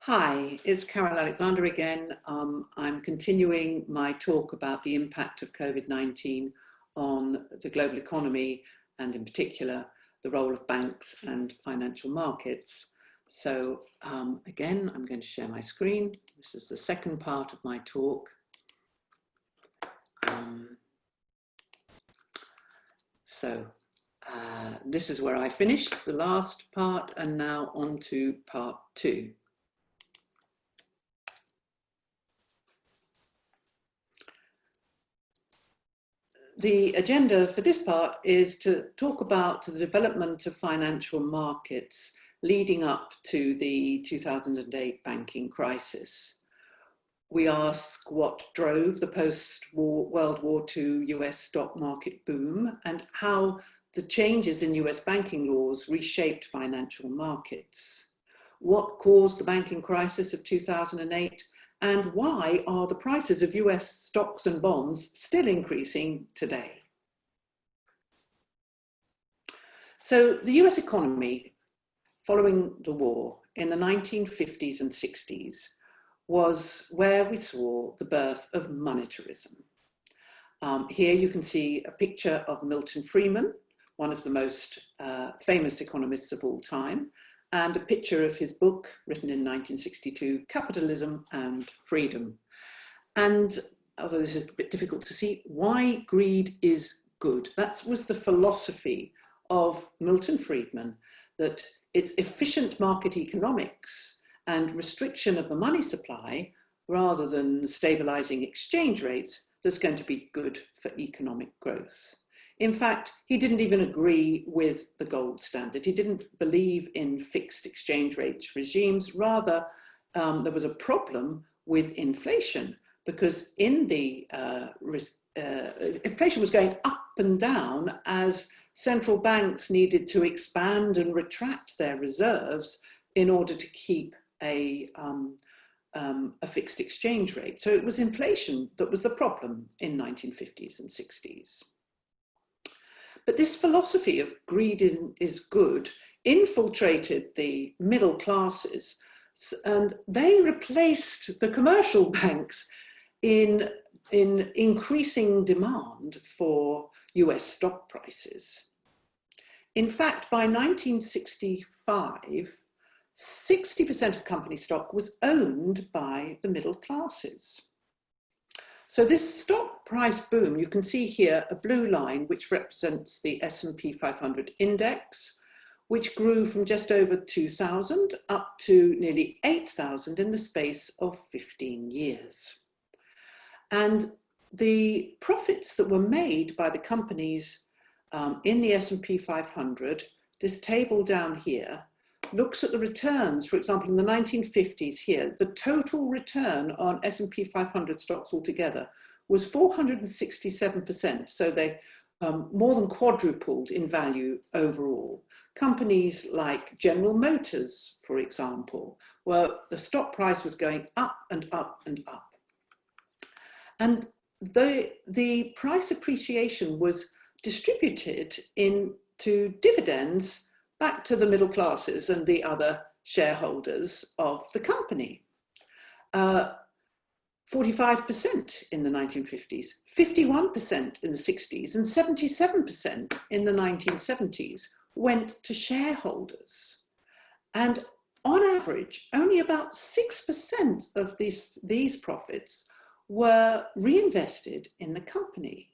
Hi, it's Carol Alexander again. I'm continuing my talk about the impact of COVID-19 on the global economy and in particular the role of banks and financial markets. So again, I'm going to share my screen. This is the second part of my talk. This is where I finished the last part, and now on to part two. The agenda for this part is to talk about the development of financial markets leading up to the 2008 banking crisis. We ask what drove the post-World War II US stock market boom and how the changes in US banking laws reshaped financial markets. What caused the banking crisis of 2008? And why are the prices of US stocks and bonds still increasing today? So the US economy, following the war in the 1950s and 60s, was where we saw the birth of monetarism. Here you can see a picture of Milton Friedman, one of the most famous economists of all time, and a picture of his book written in 1962, Capitalism and Freedom. And although this is a bit difficult to see, why greed is good. That was the philosophy of Milton Friedman, that it's efficient market economics and restriction of the money supply rather than stabilizing exchange rates that's going to be good for economic growth. In fact, he didn't even agree with the gold standard. He didn't believe in fixed exchange rates regimes. Rather, there was a problem with inflation because in the inflation was going up and down as central banks needed to expand and retract their reserves in order to keep a fixed exchange rate. So it was inflation that was the problem in 1950s and 60s. But this philosophy of greed is good infiltrated the middle classes, and they replaced the commercial banks in increasing demand for US stock prices. In fact, by 1965, 60% of company stock was owned by the middle classes. So this stock price boom, you can see here a blue line which represents the S&P 500 index, which grew from just over 2,000 up to nearly 8,000 in the space of 15 years. And the profits that were made by the companies in the S&P 500, this table down here, looks at the returns. For example, in the 1950s here, the total return on S&P 500 stocks altogether was 467%. So they more than quadrupled in value overall. Companies like General Motors, for example, where the stock price was going up and up and up. And the price appreciation was distributed into dividends back to the middle classes and the other shareholders of the company. 45% in the 1950s, 51% in the 60s, and 77% in the 1970s went to shareholders. And on average, only about 6% of these profits were reinvested in the company.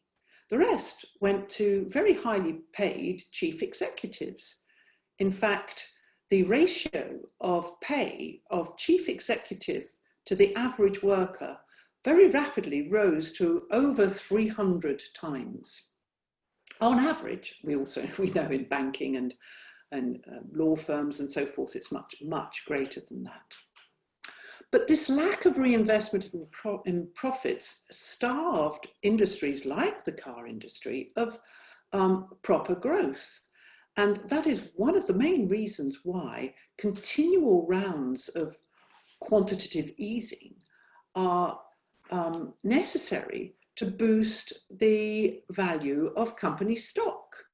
The rest went to very highly paid chief executives. In fact, the ratio of pay of chief executive to the average worker very rapidly rose to over 300 times. On average, we know in banking and law firms and so forth, it's much, much greater than that. But this lack of reinvestment in profits starved industries like the car industry of proper growth. And that is one of the main reasons why continual rounds of quantitative easing are necessary to boost the value of company stock.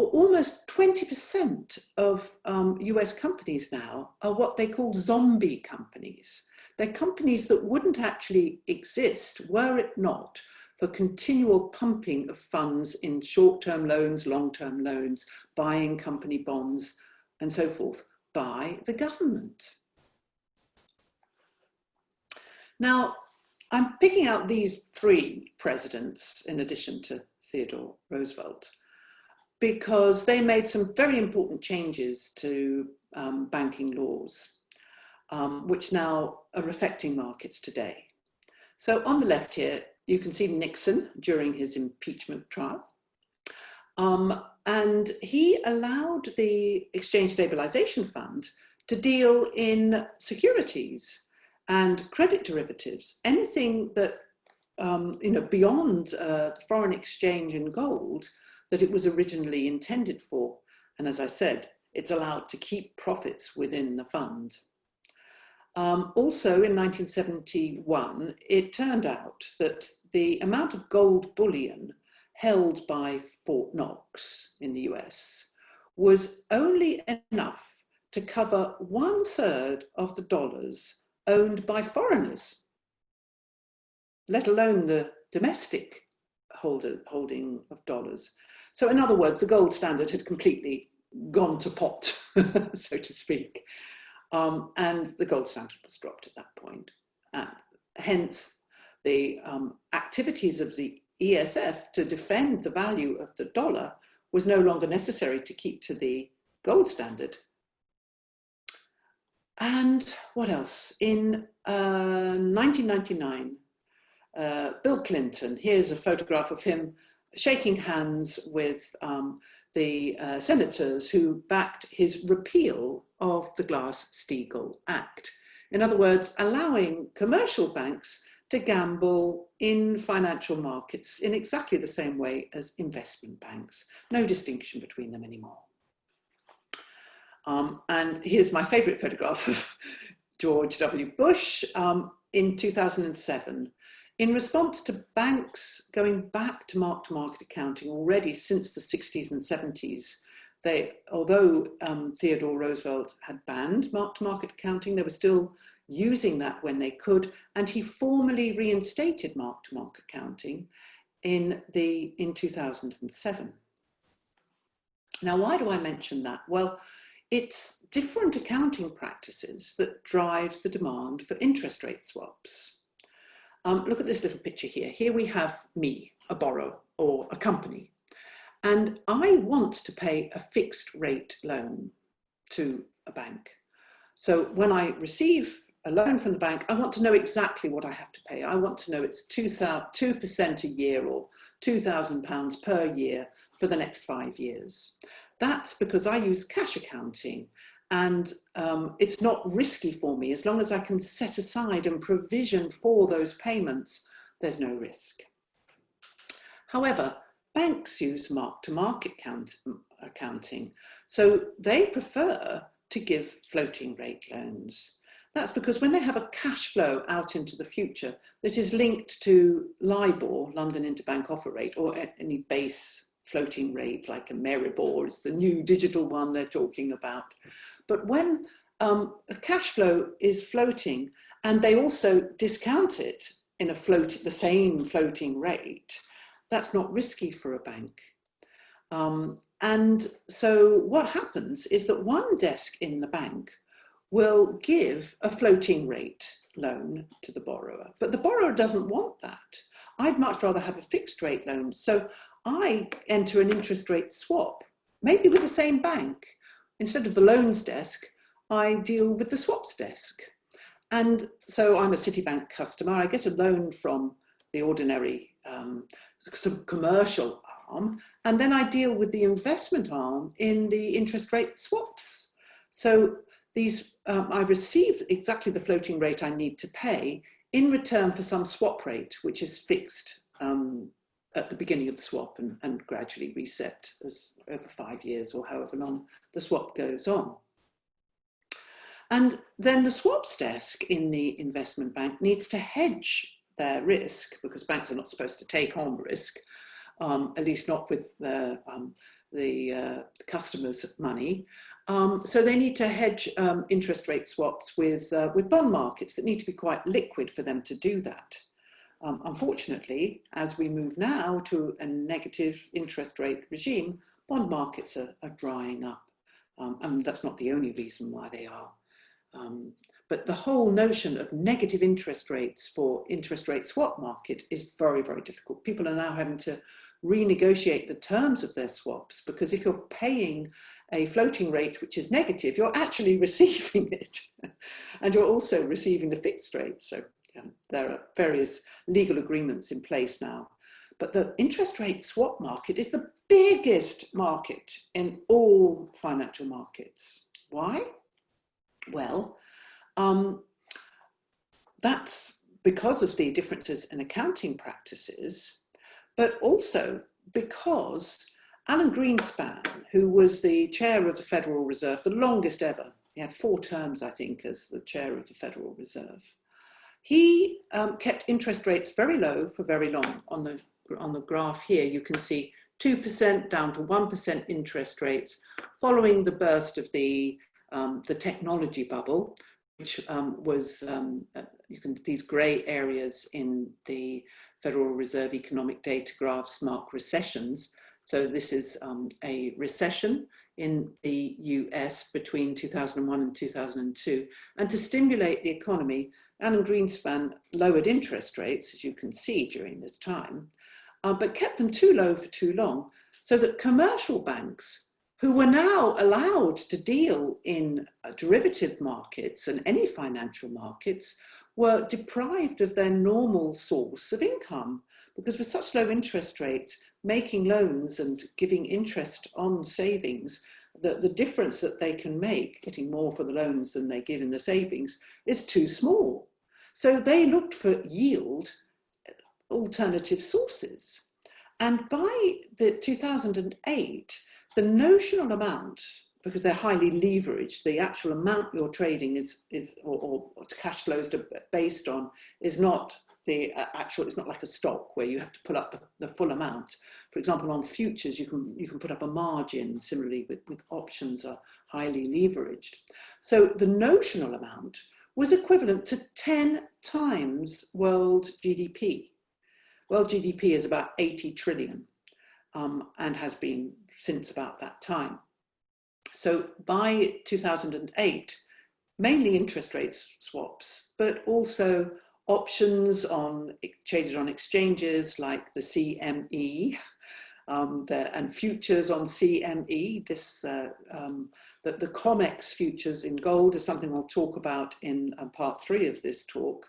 almost 20% of US companies now are what they call zombie companies. They're companies that wouldn't actually exist were it not for continual pumping of funds in short-term loans, long-term loans, buying company bonds, and so forth by the government. Now, I'm picking out these three presidents in addition to Theodore Roosevelt because they made some very important changes to banking laws, which now are affecting markets today. So on the left here, you can see Nixon during his impeachment trial. And he allowed the Exchange Stabilization Fund to deal in securities and credit derivatives, anything that, beyond foreign exchange and gold that it was originally intended for. And as I said, it's allowed to keep profits within the fund. Also in 1971, it turned out that the amount of gold bullion held by Fort Knox in the US was only enough to cover 1/3 of the dollars owned by foreigners, let alone the domestic holding of dollars. So in other words, the gold standard had completely gone to pot, so to speak. And the gold standard was dropped at that point. Hence, the activities of the ESF to defend the value of the dollar was no longer necessary to keep to the gold standard. And what else? In 1999, Bill Clinton, here's a photograph of him shaking hands with the senators who backed his repeal of the Glass-Steagall Act. In other words, allowing commercial banks to gamble in financial markets in exactly the same way as investment banks. No distinction between them anymore. And here's my favorite photograph of George W. Bush in 2007. In response to banks going back to mark-to-market accounting already since the 60s and 70s, although Theodore Roosevelt had banned mark-to-market accounting, they were still using that when they could, and he formally reinstated mark-to-market accounting in 2007. Now, why do I mention that? Well, it's different accounting practices that drives the demand for interest rate swaps. Look at this little picture here. Here we have me, a borrower or a company, and I want to pay a fixed rate loan to a bank. So when I receive a loan from the bank, I want to know exactly what I have to pay. I want to know it's 2% a year or £2,000 per year for the next 5 years. That's because I use cash accounting, and it's not risky for me. As long as I can set aside and provision for those payments, there's no risk. However, banks use mark-to-market accounting, so they prefer to give floating rate loans. That's because when they have a cash flow out into the future that is linked to LIBOR, London Interbank Offer Rate, or any base floating rate like a Maribor is the new digital one they're talking about. But when a cash flow is floating and they also discount it in the same floating rate, that's not risky for a bank. And so what happens is that one desk in the bank will give a floating rate loan to the borrower, but the borrower doesn't want that. I'd much rather have a fixed rate loan. So I enter an interest rate swap, maybe with the same bank. Instead of the loans desk, I deal with the swaps desk. And so I'm a Citibank customer. I get a loan from the ordinary commercial arm, and then I deal with the investment arm in the interest rate swaps. So these, I receive exactly the floating rate I need to pay in return for some swap rate, which is fixed at the beginning of the swap and gradually reset as over 5 years or however long the swap goes on. And then the swaps desk in the investment bank needs to hedge their risk, because banks are not supposed to take on risk, at least not with their customers' money. So they need to hedge interest rate swaps with bond markets that need to be quite liquid for them to do that. Unfortunately, as we move now to a negative interest rate regime, bond markets are drying up. And that's not the only reason why they are. But the whole notion of negative interest rates for interest rate swap market is very, very difficult. People are now having to renegotiate the terms of their swaps, because if you're paying a floating rate which is negative, you're actually receiving it. And you're also receiving the fixed rate. So there are various legal agreements in place now. But the interest rate swap market is the biggest market in all financial markets. Why? Well, that's because of the differences in accounting practices, but also because Alan Greenspan, who was the chair of the Federal Reserve, the longest ever, he had 4 terms, I think, as the chair of the Federal Reserve, he kept interest rates very low for very long. On the graph here, you can see 2% down to 1% interest rates following the burst of the technology bubble, which was, these grey areas in the Federal Reserve economic data graphs mark recessions. So this is a recession in the US between 2001 and 2002. And to stimulate the economy, Alan Greenspan lowered interest rates, as you can see during this time, but kept them too low for too long, so that commercial banks, who were now allowed to deal in derivative markets and any financial markets, were deprived of their normal source of income, because with such low interest rates, making loans and giving interest on savings, the difference that they can make, getting more for the loans than they give in the savings, is too small. So they looked for yield alternative sources. And by the 2008, the notional amount, because they're highly leveraged, the actual amount you're trading or cash flows are based on is not the actual, it's not like a stock where you have to pull up the full amount. For example, on futures, you can put up a margin. Similarly, with options are highly leveraged. So the notional amount was equivalent to 10 times world GDP. World GDP is about 80 trillion and has been since about that time. So by 2008, mainly interest rate swaps, but also options traded on exchanges like the CME and futures on CME. The COMEX futures in gold is something I'll talk about in part 3 of this talk.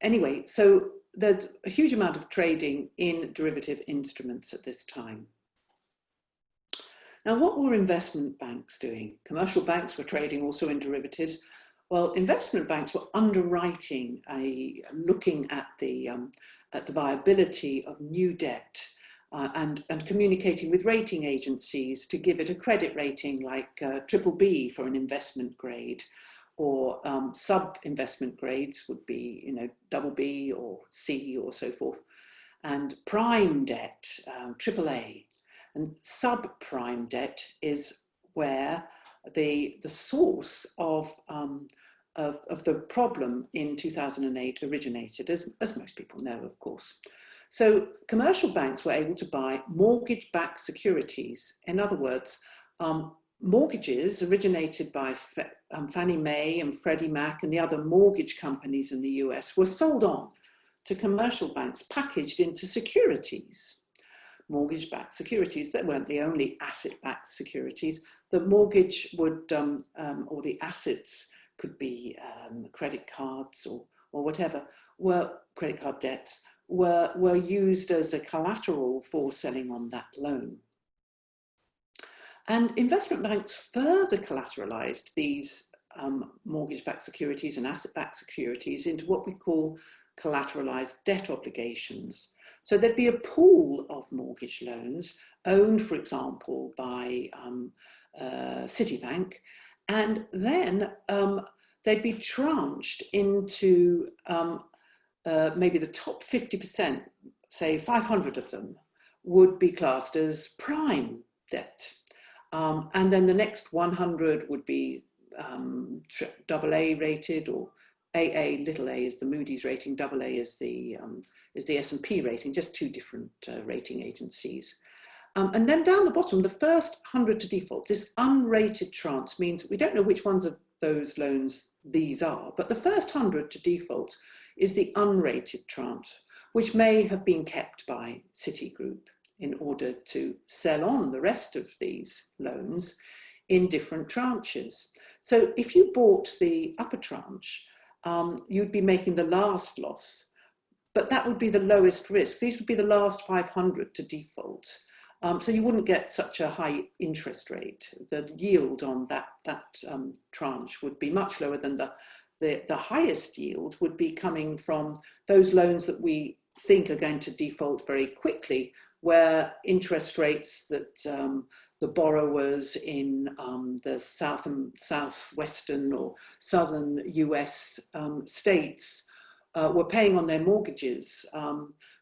Anyway, so there's a huge amount of trading in derivative instruments at this time. Now, what were investment banks doing? Commercial banks were trading also in derivatives. Well, investment banks were underwriting, looking at the viability of new debt and communicating with rating agencies to give it a credit rating like BBB for an investment grade, or sub-investment grades would be, BB or C or so forth, and prime debt, AAA. And subprime debt is where the source of the problem in 2008 originated, as most people know, of course. So commercial banks were able to buy mortgage-backed securities. In other words, mortgages originated by Fannie Mae and Freddie Mac and the other mortgage companies in the US were sold on to commercial banks, packaged into securities. Mortgage-backed securities, they weren't the only asset-backed securities. The mortgage would, or the assets could be credit cards or whatever, credit card debts, were used as a collateral for selling on that loan. And investment banks further collateralized these mortgage-backed securities and asset-backed securities into what we call collateralized debt obligations. So there'd be a pool of mortgage loans owned, for example, by Citibank, and then they'd be tranched into maybe the top 50%, say 500 of them, would be classed as prime debt. And then the next 100 would be AA rated, or AA, little a is the Moody's rating, AA is the S&P rating, just two different rating agencies. And then down the bottom, the first 100 to default, this unrated tranche means we don't know which ones of those loans these are, but the first 100 to default is the unrated tranche, which may have been kept by Citigroup in order to sell on the rest of these loans in different tranches. So if you bought the upper tranche, you'd be making the last loss, but that would be the lowest risk. These would be the last 500 to default. So you wouldn't get such a high interest rate. The yield on that tranche would be much lower than the highest yield would be coming from those loans that we think are going to default very quickly, where interest rates that the borrowers in the southwestern or southern US states were paying on their mortgages,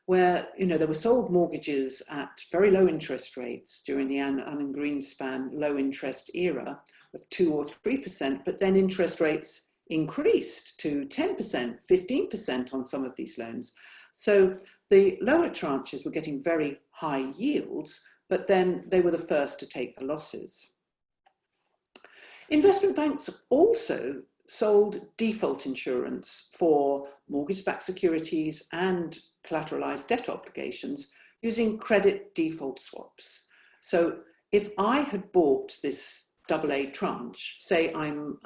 where there were sold mortgages at very low interest rates during the Anne and Greenspan low interest era of 2 or 3%, but then interest rates increased to 10%, 15% on some of these loans. So the lower tranches were getting very high yields, but then they were the first to take the losses. Investment banks also sold default insurance for mortgage-backed securities and collateralized debt obligations using credit default swaps. So if I had bought this AA tranche, say I'm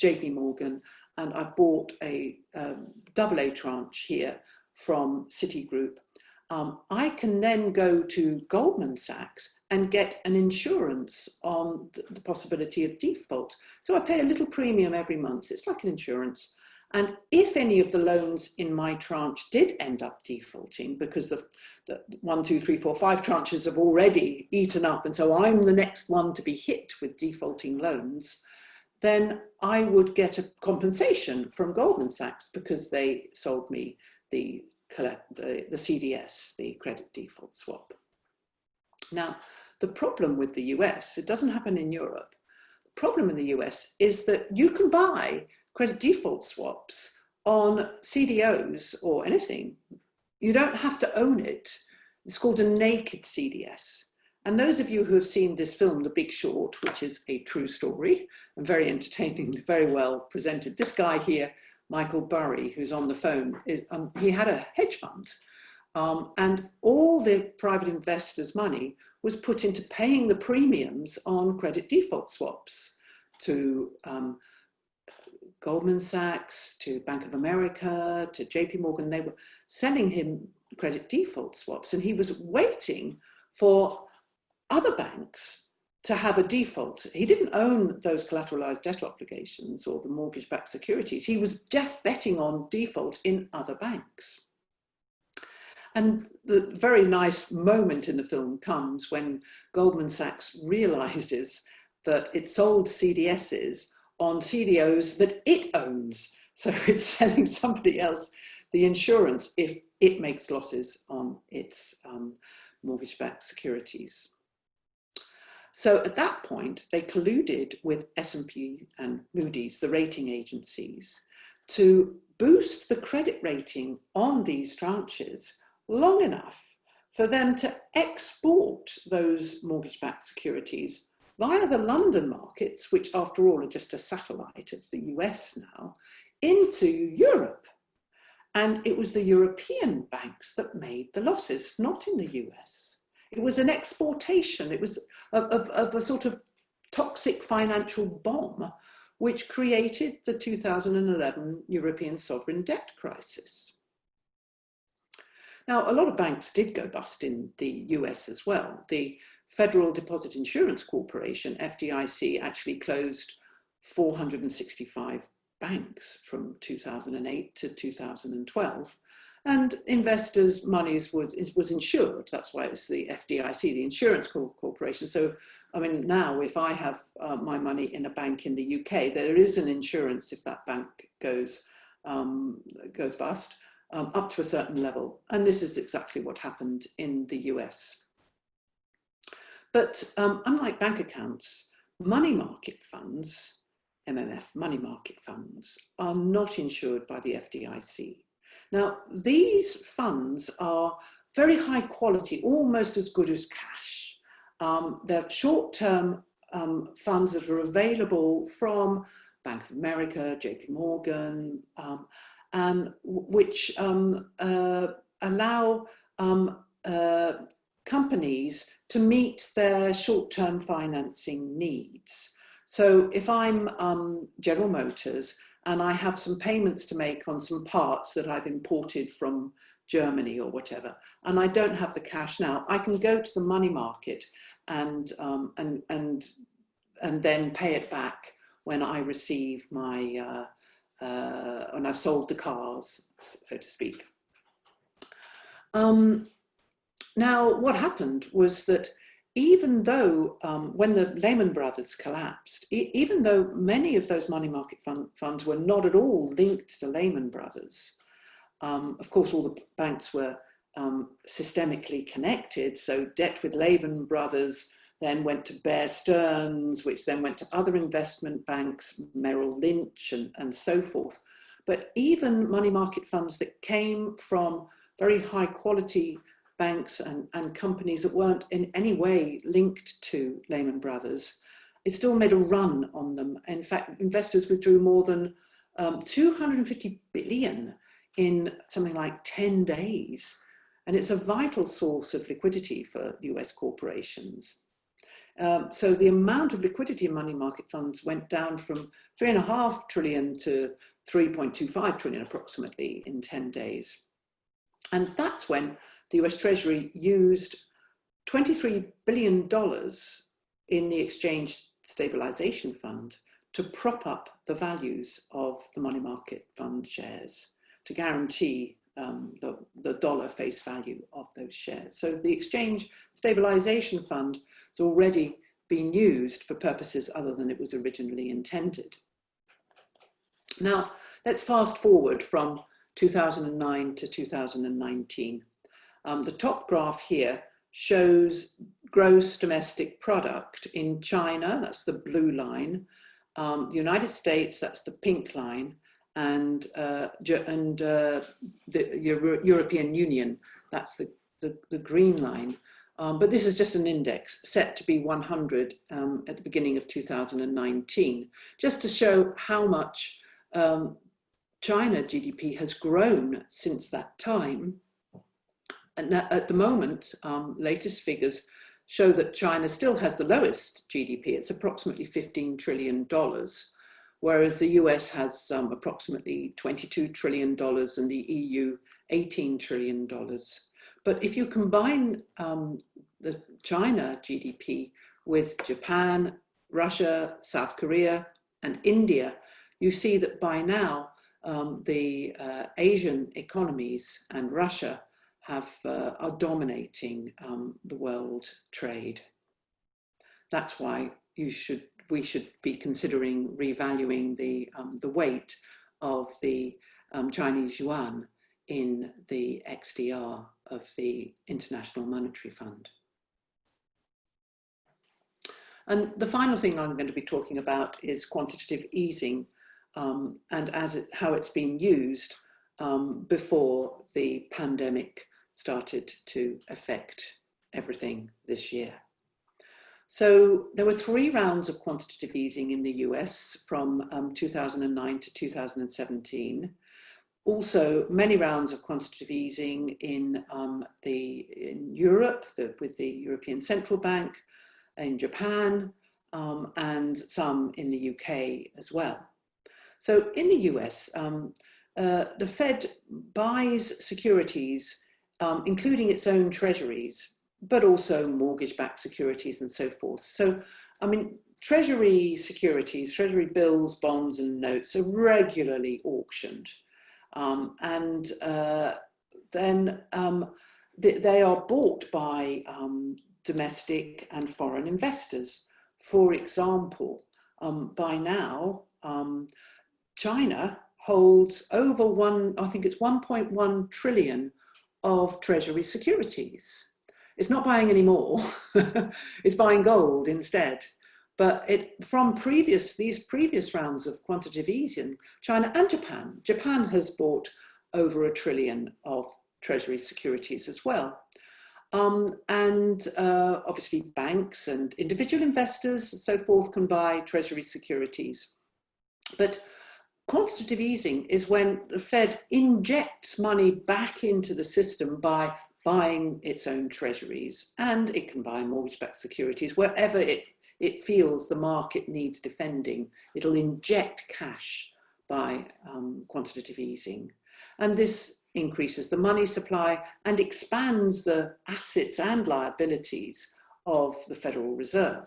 JP Morgan and I've bought a AA tranche here from Citigroup, I can then go to Goldman Sachs and get an insurance on the possibility of default. So I pay a little premium every month. It's like an insurance. And if any of the loans in my tranche did end up defaulting, because the 1, 2, 3, 4, 5 tranches have already eaten up, and so I'm the next one to be hit with defaulting loans, then I would get a compensation from Goldman Sachs because they sold me the CDS, the credit default swap. Now, the problem with the US, it doesn't happen in Europe. The problem in the US is that you can buy credit default swaps on CDOs or anything. You don't have to own it. It's called a naked CDS. And those of you who have seen this film, The Big Short, which is a true story and very entertaining, very well presented. This guy here, Michael Burry, who's on the phone, he had a hedge fund, and all the private investors' money was put into paying the premiums on credit default swaps to Goldman Sachs, to Bank of America, to JP Morgan. They were selling him credit default swaps, and he was waiting for other banks to have a default. He didn't own those collateralized debt obligations or the mortgage-backed securities. He was just betting on default in other banks. And the very nice moment in the film comes when Goldman Sachs realizes that it sold CDSs on CDOs that it owns. So it's selling somebody else the insurance if it makes losses on its mortgage-backed securities. So at that point, they colluded with S&P and Moody's, the rating agencies, to boost the credit rating on these tranches long enough for them to export those mortgage-backed securities via the London markets, which after all are just a satellite of the US now, into Europe. And it was the European banks that made the losses, not in the US. It was an exportation. It was of a sort of toxic financial bomb, which created the 2011 European sovereign debt crisis. Now, a lot of banks did go bust in the US as well. The Federal Deposit Insurance Corporation, FDIC, actually closed 465 banks from 2008 to 2012. And investors' monies was insured. That's why it's the FDIC, the Insurance Corporation. So, I mean, now if I have my money in a bank in the UK, there is an insurance if that bank goes bust up to a certain level. And this is exactly what happened in the US. But unlike bank accounts, money market funds, MMF money market funds, are not insured by the FDIC. Now, these funds are very high quality, almost as good as cash. They're short-term funds that are available from Bank of America, JP Morgan, and which allow companies to meet their short-term financing needs. So if I'm General Motors and I have some payments to make on some parts that I've imported from Germany or whatever, and I don't have the cash now, I can go to the money market and then pay it back when I receive my, when I've sold the cars, so to speak. Now, what happened was that even though, when the Lehman Brothers collapsed, even though many of those money market funds were not at all linked to Lehman Brothers, of course, all the banks were systemically connected, so debt with Lehman Brothers then went to Bear Stearns, which then went to other investment banks, Merrill Lynch, and so forth. But even money market funds that came from very high quality banks and companies that weren't in any way linked to Lehman Brothers, it still made a run on them. In fact, investors withdrew more than 250 billion in something like 10 days. And it's a vital source of liquidity for US corporations. So the amount of liquidity in money market funds went down from 3.5 trillion to 3.25 trillion approximately in 10 days. And that's when the US Treasury used $23 billion in the Exchange Stabilization Fund to prop up the values of the money market fund shares, to guarantee the dollar face value of those shares. So the Exchange Stabilization Fund has already been used for purposes other than it was originally intended. Now, let's fast forward from 2009 to 2019. The top graph here shows gross domestic product in China, that's the blue line, the United States, that's the pink line, and the European Union, that's the green line. But this is just an index set to be 100 at the beginning of 2019, just to show how much China GDP has grown since that time. And at the moment, latest figures show that China still has the lowest GDP. It's approximately $15 trillion, whereas the US has approximately $22 trillion and the EU $18 trillion. But if you combine the China GDP with Japan, Russia, South Korea, and India, you see that by now the Asian economies and Russia are dominating the world trade. That's why we should be considering revaluing the weight of the Chinese yuan in the XDR of the International Monetary Fund. And the final thing I'm going to be talking about is quantitative easing and how it's been used before the pandemic started to affect everything this year. So there were 3 rounds of quantitative easing in the US from 2009 to 2017. Also, many rounds of quantitative easing in Europe with the European Central Bank, in Japan, and some in the UK as well. So in the US, the Fed buys securities, including its own treasuries, but also mortgage-backed securities and so forth. So, I mean, treasury securities, treasury bills, bonds, and notes are regularly auctioned. Then they are bought by domestic and foreign investors. For example, by now, China holds over I think it's 1.1 trillion of treasury securities. It's not buying any more, it's buying gold instead. But from these previous rounds of quantitative easing, China and Japan has bought over $1 trillion of treasury securities as well. Obviously banks and individual investors and so forth can buy treasury securities. But quantitative easing is when the Fed injects money back into the system by buying its own treasuries, and it can buy mortgage-backed securities wherever it feels the market needs defending. It'll inject cash by quantitative easing. And this increases the money supply and expands the assets and liabilities of the Federal Reserve.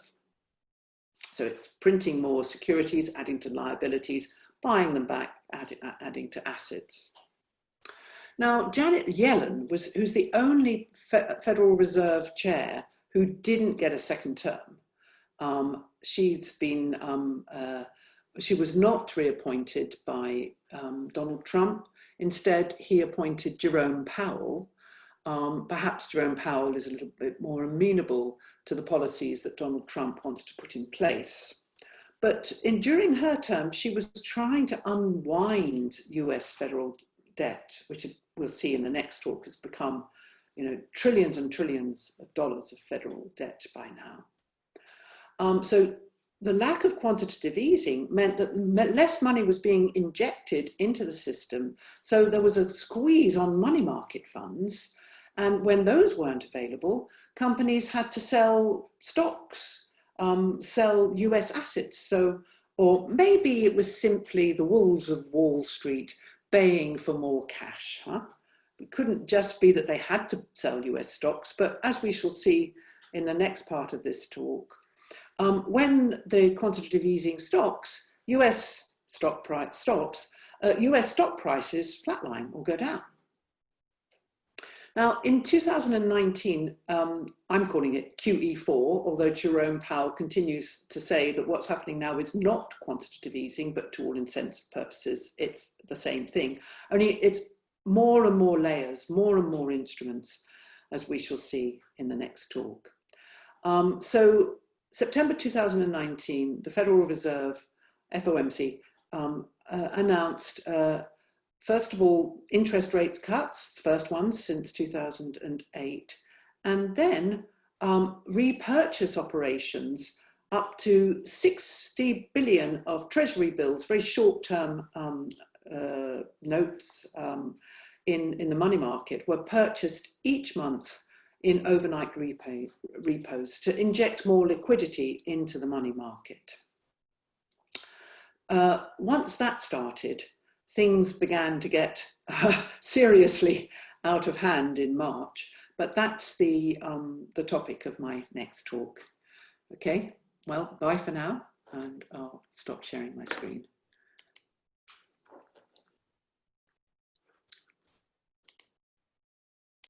So it's printing more securities, adding to liabilities, buying them back, adding to assets. Now, Janet Yellen, who's the only Federal Reserve chair who didn't get a second term. She was not reappointed by Donald Trump. Instead, he appointed Jerome Powell. Perhaps Jerome Powell is a little bit more amenable to the policies that Donald Trump wants to put in place. But during her term, she was trying to unwind US federal debt, which we'll see in the next talk has become, trillions and trillions of dollars of federal debt by now. So the lack of quantitative easing meant that less money was being injected into the system. So there was a squeeze on money market funds. And when those weren't available, companies had to sell stocks, sell US assets. Or maybe it was simply the wolves of Wall Street baying for more cash. It couldn't just be that they had to sell US stocks, but as we shall see in the next part of this talk, when the quantitative easing stops, US stock prices flatline or go down. Now, in 2019, I'm calling it QE4, although Jerome Powell continues to say that what's happening now is not quantitative easing, but to all intents and purposes, it's the same thing. Only it's more and more layers, more and more instruments, as we shall see in the next talk. So September 2019, the Federal Reserve, FOMC, announced first of all, interest rate cuts, first ones since 2008, and then repurchase operations up to 60 billion of treasury bills, very short-term notes in the money market, were purchased each month in overnight repos to inject more liquidity into the money market. Once that started, things began to get seriously out of hand in March, but that's the topic of my next talk. Okay, well, bye for now, and I'll stop sharing my screen.